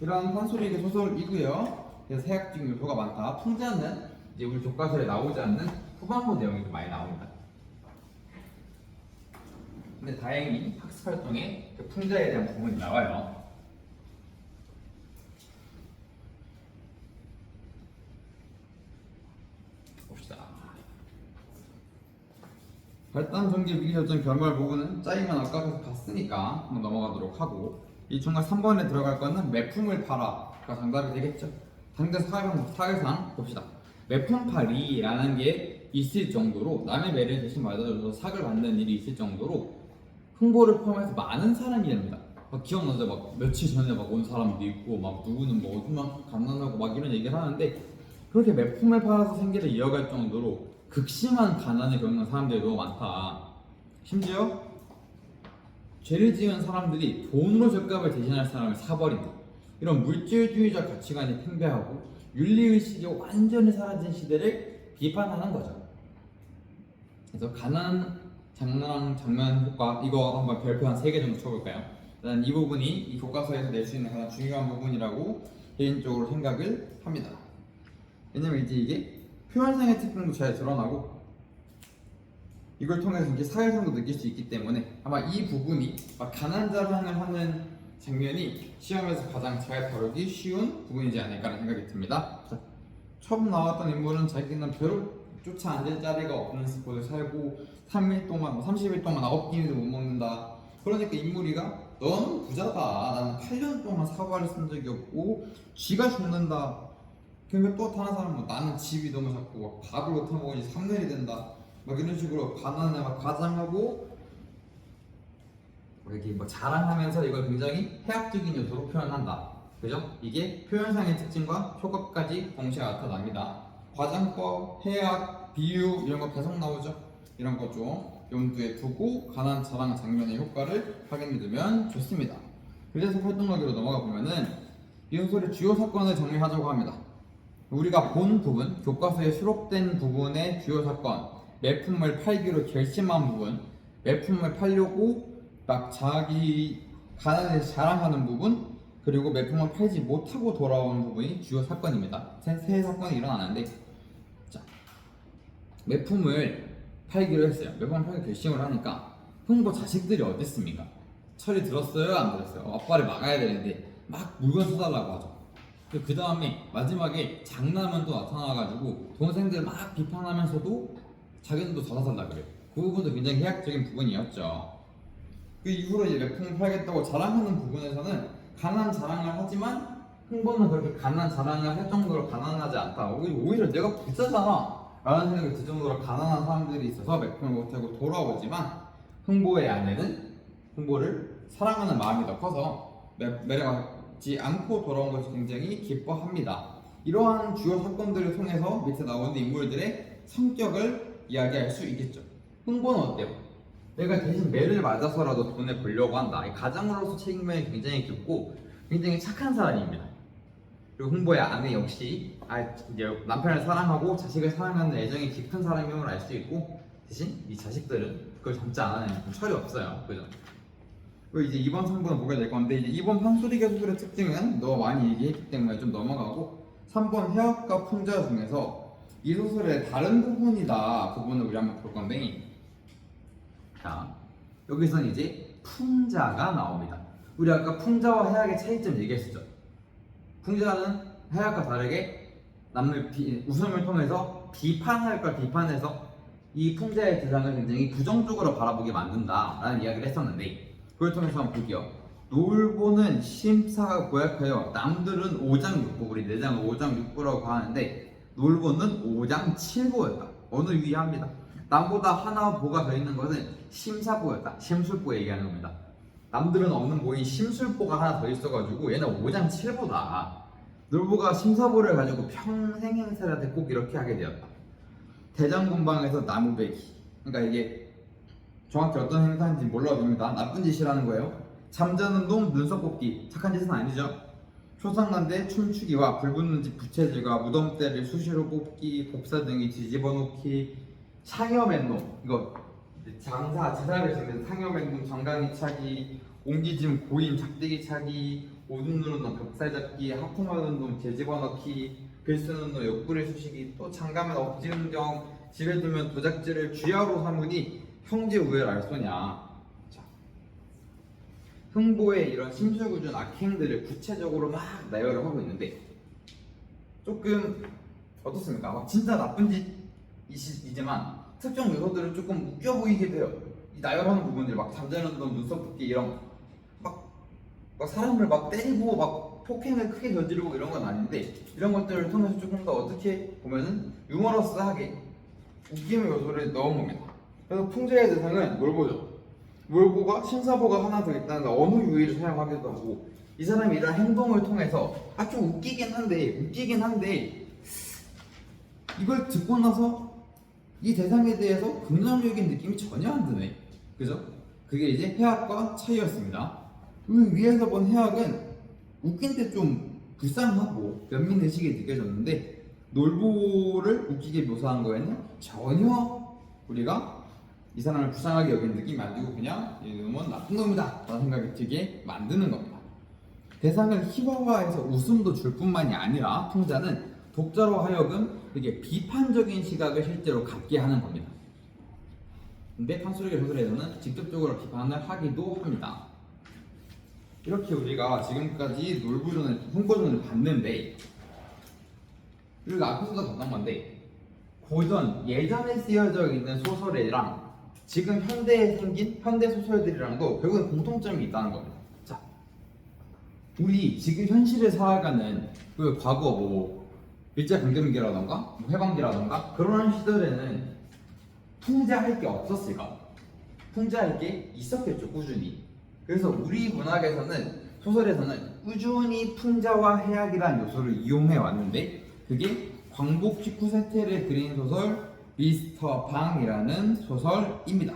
이런 판소리기 소설이고요. 그래서 해학적 요소가 많다. 풍자는 이제 우리 교과서에 나오지 않는 후반부 내용이 좀 많이 나옵니다. 근데 다행히 학습 활동에 그 풍자에 대한 부분이 나와요. 봅시다. 발단 전개 위기 결정 결말 부분은 짜이면 아까 봤으니까 한번 넘어가도록 하고, 이 중간 3번에 들어갈 거는 매품을 팔아가 정답이 되겠죠. 당대 사회상 봅시다. 매품팔이라는 게 있을 정도로, 남의 매를 대신 맞아줘서 삭을 받는 일이 있을 정도로 흥보를 포함해서 많은 사람이 됩니다. 막 기억나죠? 막 며칠 전에 막 온 사람도 있고, 막 누구는 뭐 얼마나 가난하고 막 이런 얘기를 하는데, 그렇게 매품을 팔아서 생계를 이어갈 정도로 극심한 가난을 겪는 사람들이 너무 많다. 심지어 죄를 지은 사람들이 돈으로 죗값을 대신할 사람을 사버린다. 이런 물질주의적 가치관이 팽배하고 윤리의식이 완전히 사라진 시대를 비판하는 거죠. 그래서 가난 장면 효과, 이거 한번 별표 한 3개 정도 쳐볼까요? 난 이 부분이 이 교과서에서 낼 수 있는 가장 중요한 부분이라고 개인적으로 생각을 합니다. 왜냐면 이제 이게 표현상의 특징도 잘 드러나고 이걸 통해서 이렇게 사회성도 느낄 수 있기 때문에 아마 이 부분이 막 가난 자랑을 하는 장면이 시험에서 가장 잘 다루기 쉬운 부분이지 않을까라는 생각이 듭니다. 자, 처음 나왔던 인물은 자기는 벼룩조차 앉을 자리가 없는 곳에 살고 3일 동안 30일 동안 9끼니도 못 먹는다. 그러니까 인물이가 넌 부자다. 나는 8년 동안 사과를 쓴 적이 없고 쥐가 죽는다. 그러니까 또 다른 사람은 나는 집이 너무 작고 밥을 못 해먹으니 3년이 된다. 막 이런 식으로 가난을 막 과장하고 이렇게 뭐 자랑하면서 이걸 굉장히 해학적인 요소로 표현한다. 그죠? 이게 표현상의 특징과 효과까지 동시에 나타납니다. 과장법, 해학, 비유 이런 거 계속 나오죠. 이런 거 좀 염두에 두고 가난 자랑 장면의 효과를 확인해두면 좋습니다. 그래서 활동하기로 넘어가 보면은 이 소설의 주요 사건을 정리하자고 합니다. 우리가 본 부분, 교과서에 수록된 부분의 주요 사건, 매품을 팔기로 결심한 부분, 매품을 팔려고 막 자기 가난을 자랑하는 부분, 그리고 매품을 팔지 못하고 돌아오는 부분이 주요 사건입니다. 세 사건이 일어나는데, 자, 매품을 팔기로 했어요. 매품을 팔기 결심을 하니까 흥보 자식들이 어땠습니까? 철이 들었어요? 안 들었어요? 아빠를 막아야 되는데 막 물건 사달라고 하죠. 그 다음에 마지막에 장남은 또 나타나가지고 동생들 막 비판하면서도 자기는 더 사달라 그래요. 그 부분도 굉장히 해학적인 부분이었죠. 그 이후로 이제 매품을 팔겠다고 자랑하는 부분에서는 가난 자랑을 하지만 흥보는 그렇게 가난 자랑을 할 정도로 가난하지 않다. 오히려 내가 부자잖아 라는 생각이 들 정도로 가난한 사람들이 있어서 매품을 못하고 돌아오지만 흥보의 아내는 흥보를 사랑하는 마음이 더 커서 매력받지 않고 돌아온 것을 굉장히 기뻐합니다. 이러한 주요 사건들을 통해서 밑에 나오는 인물들의 성격을 이야기할 수 있겠죠. 흥보는 어때요? 내가 대신 매를 맞아서라도 돈을 벌려고 한다. 이 가장으로서 책임감이 굉장히 깊고 굉장히 착한 사람입니다. 그리고 흥보의 아내 역시 이제 남편을 사랑하고 자식을 사랑하는 애정이 깊은 사람임을 알 수 있고 대신 이 자식들은 그걸 참지 않아내는 철이 없어요. 그죠? 그리고 이제 2번 3번은 보게 될 건데 이제 2번 판소리 교수의 특징은 너무 많이 얘기했기 때문에 좀 넘어가고 3번 해학과 풍자 중에서 이 소설의 다른 부분을 우리 한번 볼 건데 자 여기서는 이제 풍자가 나옵니다. 우리 아까 풍자와 해학의 차이점 얘기했었죠. 풍자는 해학과 다르게 남을 웃음을 통해서 비판할 걸 비판해서 이 풍자의 대상을 굉장히 부정적으로 바라보게 만든다라는 이야기를 했었는데 그걸 통해서 한번 볼게요. 놀보는 심사가 고약하여 남들은 5장 6부 우리 내장을 5장 6부라고 하는데 놀보는 5장 7부였다. 어느 유의합니다. 남보다 하나 보가 더 있는 것은 심사보였다. 심술보 얘기하는 겁니다. 남들은 없는 보인 심술보가 하나 더 있어가지고 얘는 5장 7부다. 놀보가 심사보를 가지고 평생 행세를 하되 꼭 이렇게 하게 되었다. 대장군방에서 나무배기. 그러니까 이게 정확히 어떤 행사인지 몰라도 됩니다. 나쁜 짓이라는 거예요. 잠자는 놈 눈썹 뽑기. 착한 짓은 아니죠. 초상난데 춤추기와 불붙는 집 부채질과 무덤대를 수시로 뽑기, 곱사등이 뒤집어 놓기, 상여맨 놈. 이거 장사 제사를 지내는 상여맨 놈 정강이 차기, 옹기짐 고임 작대기 차기, 오줌 누는 놈 벽살 잡기, 하품하는 놈 뒤집어 넣기, 글 쓰는 놈 옆구리 쑤시기, 또 장가면 억지 운정, 집에 두면 도작질을 쥐하로 삼으니 형제 우애를 알소냐. 자, 흥보의 이런 심술궂은 악행들을 구체적으로 막 나열을 하고 있는데 조금 어떻습니까? 막 진짜 나쁜 짓이지만 특정 요소들은 조금 웃겨 보이게 돼요. 이 나열하는 부분들 막 잠자는 놈 눈썹 붓기 이런 막 사람을 막 때리고 막 폭행을 크게 저지르고 이런 건 아닌데 이런 것들을 통해서 조금 더 어떻게 보면은 유머러스하게 웃김의 요소를 넣은 겁니다. 그래서 풍자의 대상은 놀보죠. 놀보가 심사보가 하나 더 있다는 어느 유의를 사용하기도 하고 이 사람이 이런 행동을 통해서 좀 웃기긴 한데 이걸 듣고 나서 이 대상에 대해서 긍정적인 느낌이 전혀 안 드네. 그죠? 그게 이제 해학과 차이였습니다. 그 위에서 본 해학은 웃긴 데 좀 불쌍하고 연민의식이 느껴졌는데 놀보를 웃기게 묘사한 거에는 전혀 우리가 이 사람을 불쌍하게 여기는 느낌이 안 들고 그냥 이놈은 나쁜 놈이다 라는 생각이 들게 만드는 겁니다. 대상을 희화화해서 웃음도 줄 뿐만이 아니라 풍자는 독자로 하여금 이게 비판적인 시각을 실제로 갖게 하는 겁니다. 근데 판소리계 소설에서는 직접적으로 비판을 하기도 합니다. 이렇게 우리가 지금까지 놀부전을 홍보전을 봤는데, 그리고 앞에서도 봤던 건데, 고전 예전에 쓰여져 있는 소설이랑 지금 현대에 생긴 현대 소설들이랑도 결국은 공통점이 있다는 겁니다. 자, 우리 지금 현실에 살아가는 그 과거 뭐 일제강점기라던가 뭐 해방기라던가 그런 시절에는 풍자할 게 없었을까? 풍자할 게 있었겠죠, 꾸준히. 그래서 우리 문학에서는 소설에서는 꾸준히 풍자와 해악이라는 요소를 이용해 왔는데, 그게 광복 직후 세태를 그린 소설 미스터 방이라는 소설입니다.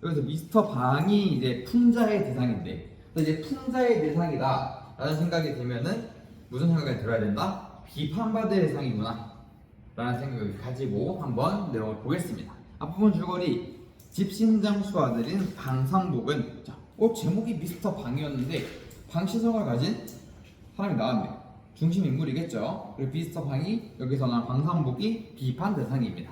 여기서 미스터 방이 이제 풍자의 대상인데, 이제 풍자의 대상이다 라는 생각이 들면은 무슨 생각이 들어야 된다? 비판받을 대상이구나 라는 생각을 가지고 한번 내용을 보겠습니다. 앞부분 줄거리: 집신장수 아들인 방상복은, 자, 제목이 미스터 방이었는데 방시성을 가진 사람이 나왔네요. 중심 인물이겠죠. 그리고 미스터 방이 여기서는 방상복이 비판 대상입니다.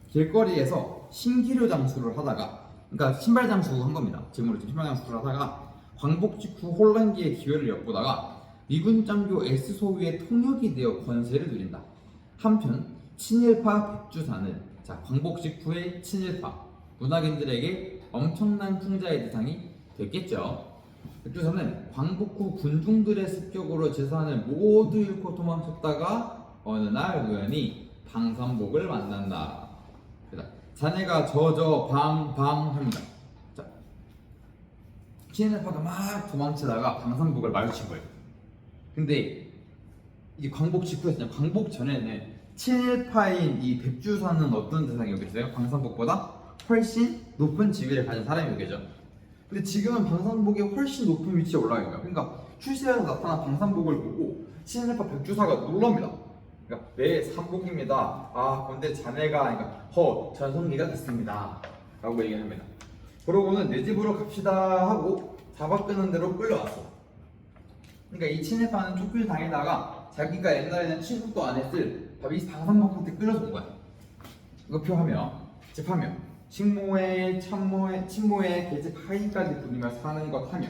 길거리에서 신기루 장수를 하다가, 그러니까 신발 장수 한 겁니다. 지금으로 신발 장수를 하다가 광복 직후 혼란기의 기회를 엿보다가 미군 장교 S 소위의 통역이 되어 권세를 누린다. 한편 친일파 백주사는, 자, 광복 직후의 친일파 문학인들에게 엄청난 풍자의 대상이 됐겠죠. 백두산은 광복 후 군중들의 습격으로 재산을 모두 잃고 도망쳤다가 어느 날 우연히 방산복을 만난다. 자네가 방방합니다. 자, 친일파가 막 도망치다가 방산복을 마주친 거예요. 근데 이 광복 직후였잖아요. 광복 전에는 친일파인 이 백주사는 어떤 대상이 여겼어요? 방산복보다 훨씬 높은 지위를 가진 사람이 여기죠. 근데 지금은 방산복이 훨씬 높은 위치에 올라가 있어요. 그러니까 출세에서 나타난 방산복을 보고 친일파 백주사가 놀랍니다. 그러니까 네, 산복입니다. 아, 근데 자네가, 그러니까 전성기가 됐습니다 라고 얘기합니다. 그러고는 내 집으로 갑시다 하고 잡아 끄는 대로 끌려왔어. 그러니까 이 친일파는 쫓길 당하다가 자기가 옛날에는 취급도 안 했을 이 방산복한테 끌려서 온 거야. 이거 표하며 집하며 식모에 친모에 계집 하인까지 부리며 사는 것 하며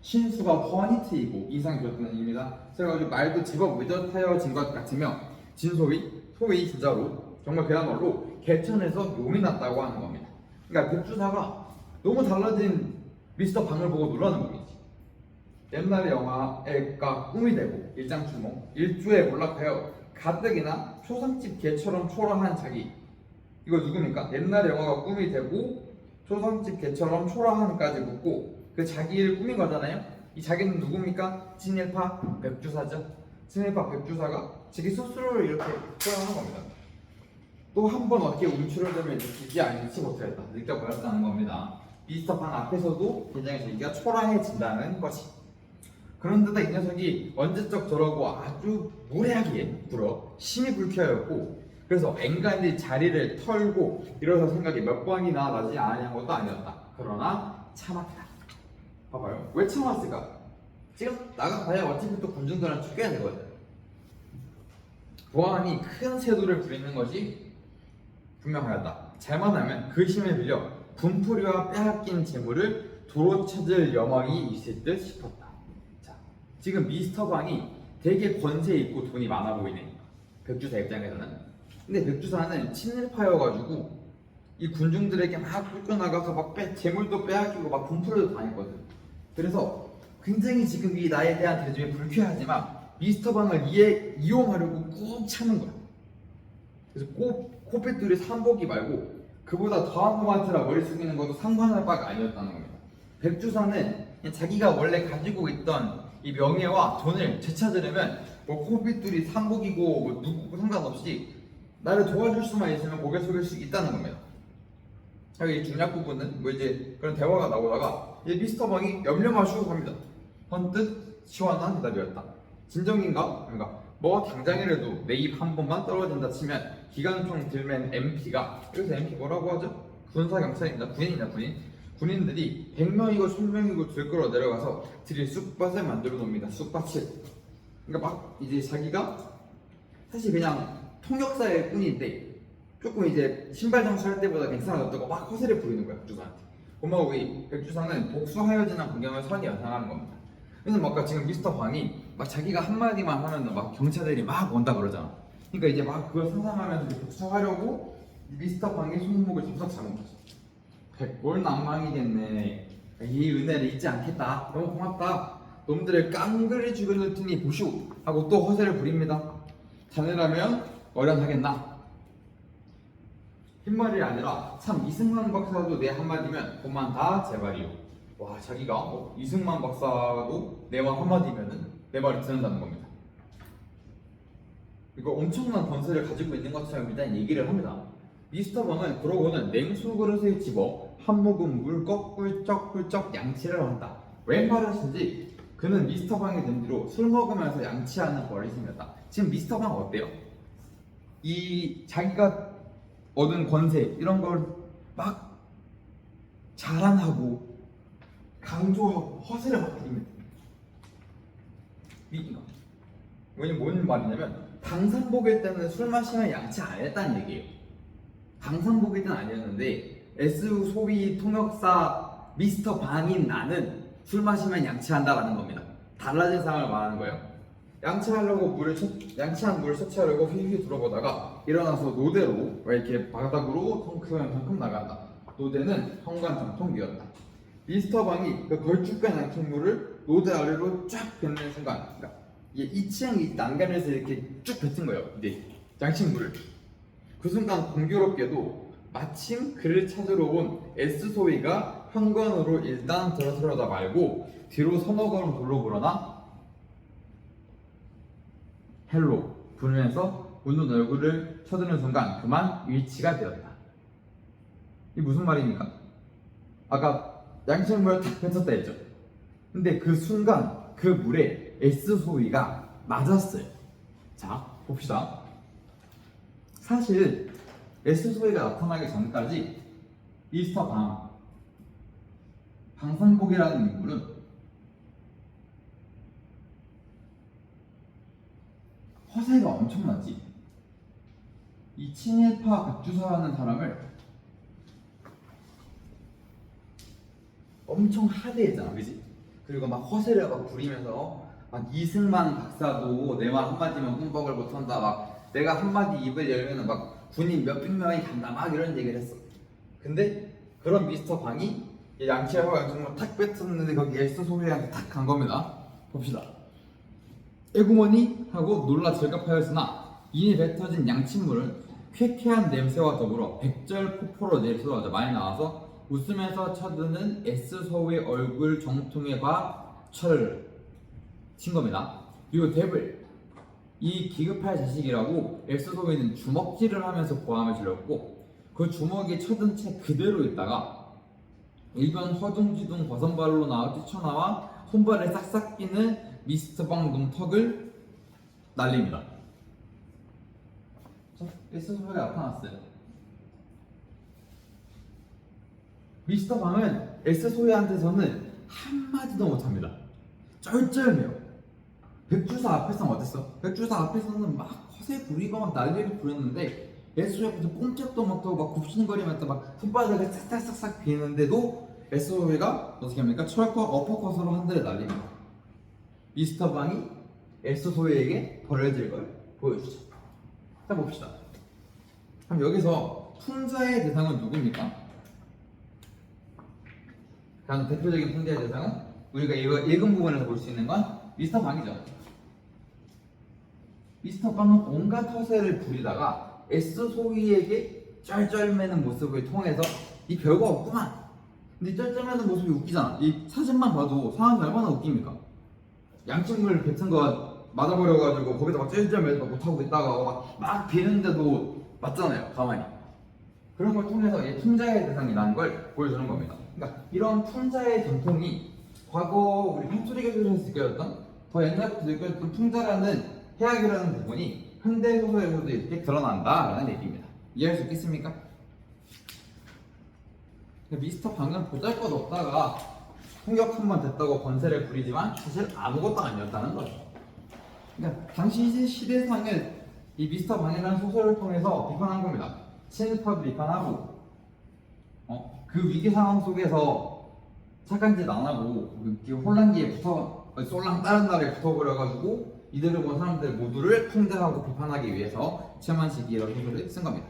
신수가 훤히 트이고 이상이 그렇다는 의미입니다. 그래가지고 말도 제법 의젓하여진 것 같으며 소위 진짜로 정말 그야말로 개천에서 용이 났다고 하는 겁니다. 그러니까 백주사가 너무 달라진 미스터 방을 보고 놀라는 겁니다. 옛날의 영화가 꿈이 되고 일장춘몽 일주에 몰락하여 가뜩이나 초상집 개처럼 초라한 자기, 이거 누굽니까? 옛날 영화가 꿈이 되고 초상집 개처럼 초라함까지 묻고 그 자기를 꾸민 거잖아요. 이 자기는 누굽니까? 친일파 백주사죠. 친일파 백주사가 자기 스스로를 이렇게 표현하는 겁니다. 또 한 번 어깨에 움츠러들면 느끼지 않지 못하였다, 느껴버렸다는 겁니다. 미스터 방 앞에서도 굉장히 자기가 초라해진다는 것이. 그런데다 이 녀석이 언제적 저러고 아주 무례하게 굴어 심히 불쾌하였고, 그래서 앵간히 자리를 털고 일어서 생각이 몇 번이나 나지 않은 것도 아니었다. 그러나 참았다. 봐봐요. 왜 참았을까? 지금 나가봐야 어차피 또 군중들은 쫓겨야 되거든. 보안이 큰 세도를 부리는 것이 분명하였다. 잘만 하면 그 힘을 빌려 분풀이와 빼앗긴 재물을 도로 찾을 여망이 있을 듯 싶었다. 자, 지금 미스터 방이 되게 권세 있고 돈이 많아 보이네, 백주사 입장에서는. 근데 백주사는 친일파여가지고 이 군중들에게 막 쫓겨나가서 막 재물도 빼앗기고 막 분풀이도 당했거든. 그래서 굉장히 지금 이 나에 대한 대접이 불쾌하지만 미스터 방을 이용하려고 꾹 참은 거야. 그래서 코핏들이 산복이 말고 그보다 더한 놈한테라 머리 숙이는 것도 상관할 바가 아니었다는 겁니다. 백주사는 그냥 자기가 원래 가지고 있던 이 명예와 돈을 되찾으려면 뭐 코핏들이 산복이고 뭐 누구 상관없이 나를 도와줄 수만 있으면 고개 숙일 수 있다는 겁니다. 여기 중략 부분은 뭐 이제 그런 대화가 나오다가 이제 미스터 방이 염려마시고 갑니다. 번뜩 시원한 대답이었다. 진정인가? 그러니까 뭐 당장이라도 내 입 한 번만 떨어진다 치면 기관총 들맨 MP가, 여기서 MP 뭐라고 하죠? 군사경찰입니다. 군인이다, 군인. 군인들이 100명이고 1000명이고 들끓어 내려가서 들이 쑥밭을 만들어 놓습니다. 쑥밭을. 그러니까 막 이제 자기가 사실 그냥 통역사의 뿐인데 조금 이제 신발 장수할 때보다 괜찮아졌다고 막 허세를 부리는 거야, 백주사한테. 고마워. 우리 백주사는 복수하여지는 광경을 선이 연상하는 겁니다. 그래서 막 아까 지금 미스터 방이 막 자기가 한마디만 하면 막 경찰들이 막 온다 그러잖아. 그러니까 이제 막 그걸 상상하면서 복수하려고 미스터 방의 손목을 잡싹 잡은 거지. 백골 낭망이겠네. 이 은혜를 잊지 않겠다. 너무 고맙다. 놈들을 깡그리 죽여놓을 테니 보시오 하고 또 허세를 부립니다. 자네라면 어련하겠나? 흰말이 아니라 참 이승만 박사도 내 한마디면 그만 다 제발이오. 와, 자기가 이승만 박사도 내와 한마디면은 내 말을 듣는다는 겁니다. 이거 엄청난 권세를 가지고 있는 것처럼 일단 얘기를 합니다. 미스터 방은 그러고는 냉수 그릇에 집어 한 모금 물 꿀쩍꿀쩍 양치를 한다. 웬 버릇인지 그는 미스터 방이 된 뒤로 술 먹으면서 양치하는 버릇이 생겼다. 지금 미스터 방 어때요? 이 자기가 얻은 권세 이런 걸 막 자랑하고 강조하고 허세를 막 부립니다. 왜냐면 뭔 말이냐면 당상복일 때는 술 마시면 양치 안 했다는 얘기예요. 당상복일 때는 아니었는데 S 소위 통역사 미스터 방인 나는 술 마시면 양치한다라는 겁니다. 달라진 상황을 말하는 거예요. 양치하려고 양치한 물을 채취하려고 휘휘 들어보다가 일어나서 노대로 이렇게 바닥으로 텅큼텅큼 나간다. 노대는 현관통통 비었다. 미스터 방이 그 걸쭉한 양식물을 노대 아래로 쫙 뱉는 순간, 그러니까 이게 2층 난간에서 이렇게 쭉 뱉은 거예요. 네, 양식물을. 그 순간 공교롭게도 마침 그를 찾으러 온 S 소위가 현관으로 일단 들어서려다 말고 뒤로 서너 걸음 돌로 물러나 헬로 부르면서 웃는 얼굴을 쳐드는 순간 그만 일치가 되었다. 이게 무슨 말입니까? 아까 양식물을 탁 뱉었다 했죠. 근데 그 순간 그 물에 S 소위가 맞았어요. 자, 봅시다. 사실 S 소위가 나타나기 전까지 미스터 방상복이라는 인물은 허세가 엄청나지. 이 친일파 백주사라는 사람을 엄청 하대했잖아, 그지? 그리고 막 허세를 막 부리면서 막 이승만 박사도 내 말 한마디면 꿈뻑을 못한다, 막 내가 한마디 입을 열면은 막 군인 몇백 명이 간다, 막 이런 얘기를 했어. 근데 그런 미스터 방이 양치하고 양쪽으로 탁 뱉었는데 거기 S 소위한테 탁 간 겁니다. 봅시다. 에구머니 하고 놀라 절갑하였으나 이미 뱉어진 양침물은 쾌쾌한 냄새와 더불어 백절포포로 내려서 많이 나와서 웃으면서 쳐드는 S 소위의 얼굴 정통에 철 친 겁니다. 그리고 데블, 이 기급할 자식이라고 S 소위는 주먹질을 하면서 고함을 질렀고 그 주먹이 쳐든 채 그대로 있다가 일변 허둥지둥 버선발로 뛰쳐나와 손발에 싹싹 끼는 미스터 방 놈턱을 날립니다. S 소위가 나타났어요. 미스터 방은 S 소위한테서는 한마디도 못합니다. 쩔쩔매요. 백주사 앞에서는 어땠어? 백주사 앞에서는 막 허세 부리고 막 난리를 부렸는데 S 소위한테 꼼짝도 못하고 막 굽신거리면서 막 손바닥을 싹싹싹싹 비는데도 S 소위가 어떻게 합니까? 철컷 어퍼컷으로 한 대를 날립니다. 미스터 방이 S 소위에게 벌어질 걸 보여주죠. 자, 봅시다. 그럼 여기서 풍자의 대상은 누굽니까? 가장 대표적인 풍자의 대상은 우리가 이거 읽은 부분에서 볼 수 있는 건 미스터 방이죠. 미스터 방은 온갖 허세를 부리다가 S 소위에게 쩔쩔매는 모습을 통해서 이 별거 없구만. 근데 쩔쩔매는 모습이 웃기잖아. 이 사진만 봐도 사람이 얼마나 웃깁니까? 양식물 뱉은 거 맞아버려가지고 거기다 막 쩔쩔매도 못하고 있다가 막 비는데도 맞잖아요, 가만히. 그런 걸 통해서 이 풍자의 대상이라는 걸 보여주는 겁니다. 그러니까 이런 풍자의 전통이 과거 우리 판소리 교실에서 느껴졌던 더 옛날부터 느껴졌던 풍자라는 해악이라는 부분이 현대 소설에서도 이렇게 드러난다라는 얘기입니다. 이해할 수 있겠습니까? 미스터 방은 보잘것없다가 폭격 한 번 됐다고 권세를 부리지만 사실 아무것도 아니었다는 거죠. 그러니까 당시 시대상을 이 미스터 방이라는 소설을 통해서 비판한 겁니다. 친일파도 비판하고, 그 위기 상황 속에서 착한 짓 안 하고 혼란기에 솔랑 다른 나라에 붙어버려가지고 이들을 본 사람들 모두를 통제하고 비판하기 위해서 최만식이라는 소설을 쓴 겁니다.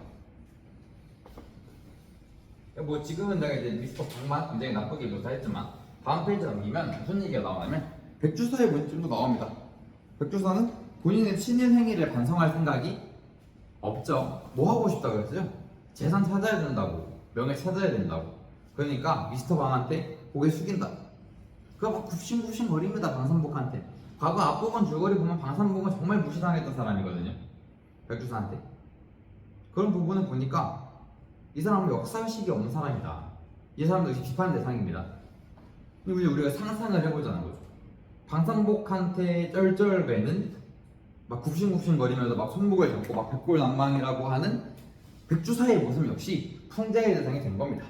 뭐 지금은 내가 이제 미스터 방만 굉장히 나쁘게 묘사했지만 다음 페이지 넘기면 무슨 얘기가 나오냐면 백주사의 문쯤도 나옵니다. 백주사는 본인의 친일 행위를 반성할 생각이 없죠. 뭐 하고 싶다고 했어요? 재산 찾아야 된다고, 명예 찾아야 된다고. 그러니까 미스터 방한테 고개 숙인다. 그거 막 굽신굽신 거립니다. 방산복한테. 과거 앞부분 줄거리 보면 방산복은 정말 무시당했던 사람이거든요. 백주사한테. 그런 부분을 보니까 이 사람은 역사의식이 없는 사람이다. 이 사람도 비판 대상입니다. 그리고 우리가 상상을 해보자는 거죠. 방산복한테 쩔쩔매는 막 굽신굽신거리면서 막 손목을 잡고 막 백골낭망이라고 하는 백주사의 모습 역시 풍자의 대상이 된 겁니다.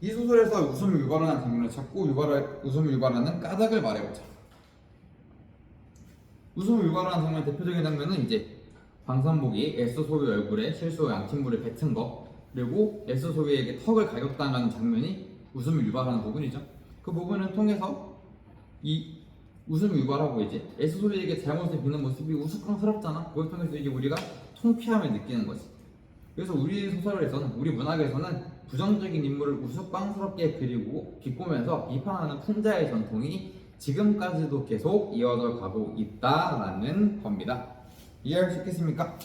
이 소설에서 웃음을 유발하는 장면을 찾고 웃음을 유발하는 까닭을 말해보자. 웃음을 유발하는 장면 대표적인 장면은 이제 방산복이 에스 소위 얼굴에 실수로 양침물을 뱉은 거, 그리고 에스 소위에게 턱을 가격당하는 장면이 웃음을 유발하는 부분이죠. 그 부분을 통해서 이 웃음을 유발하고 이제 에스 소위에게 잘못을 비는 모습이 우스꽝스럽잖아. 그걸 통해서 이제 우리가 통쾌함을 느끼는 거지. 그래서 우리 소설에서는, 우리 문학에서는 부정적인 인물을 우스꽝스럽게 그리고 비꼬면서 비판하는 풍자의 전통이 지금까지도 계속 이어져 가고 있다라는 겁니다. 이해할 수 있겠습니까?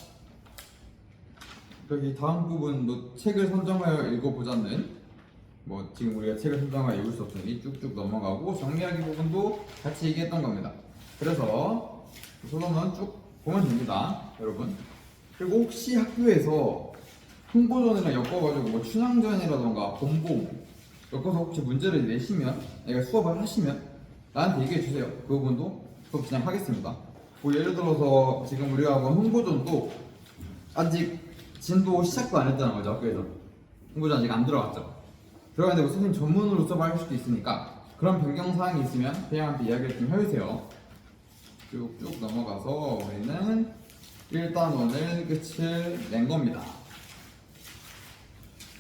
여기 다음 부분도 책을 선정하여 읽어보자는, 뭐 지금 우리가 책을 선정하여 읽을 수 없으니 쭉쭉 넘어가고 정리하기 부분도 같이 얘기했던 겁니다. 그래서 소설은 쭉 보면 됩니다, 여러분. 그리고 혹시 학교에서 홍보전이랑 엮어가지고 뭐 춘향전이라던가 본봉 엮어서 혹시 문제를 내시면, 내가 수업을 하시면 나한테 얘기해주세요. 그 부분도 수업 진행하겠습니다. 뭐 예를 들어서 지금 우리가 본 홍보전도 아직 진도 시작도 안 했다는 거죠. 학교에서 홍보전 아직 안 들어갔죠. 들어가는데 뭐 선생님 전문으로 수업할 수도 있으니까 그런 변경사항이 있으면 선생님한테 이야기를 좀 해주세요. 쭉 넘어가서 우리는 1단원을 끝을 낸 겁니다.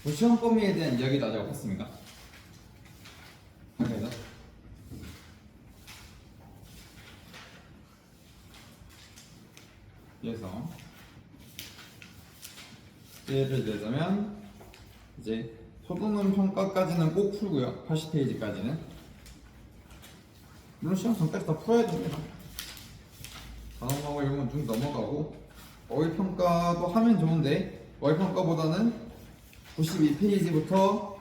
뭐 시험 범위에 대한 이야기도 아직 없었습니까? 그래서 예를 들자면 이제 소도는 평가까지는 꼭 풀고요. 80페이지까지는. 물론 시험 전까지 다 풀어야 됩니다. 단어하고 이런 건 좀 넘어가고, 어휘평가도 하면 좋은데 어휘평가보다는 92페이지부터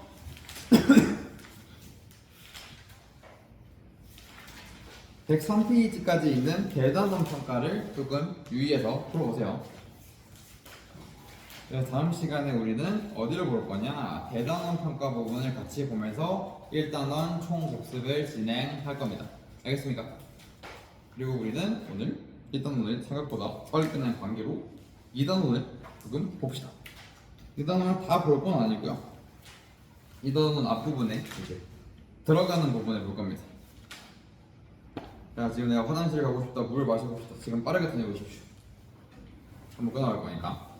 103페이지까지 있는 대단원 평가를 조금 유의해서 풀어보세요. 다음 시간에 우리는 어디를 볼 거냐? 대단원 평가 부분을 같이 보면서 1단원 총복습을 진행할 겁니다. 알겠습니까? 그리고 우리는 오늘 1단원을 생각보다 빨리 끝낸 관계로 2단원을 조금 봅시다. 2단원을 다 볼 건 아니고요. 2단원은 앞부분에 이제 들어가는 부분을 볼 겁니다. 자, 지금 내가 화장실 가고 싶다, 물 마시고 싶다. 지금 빠르게 다녀오십시오. 한번 끊어갈 거니까.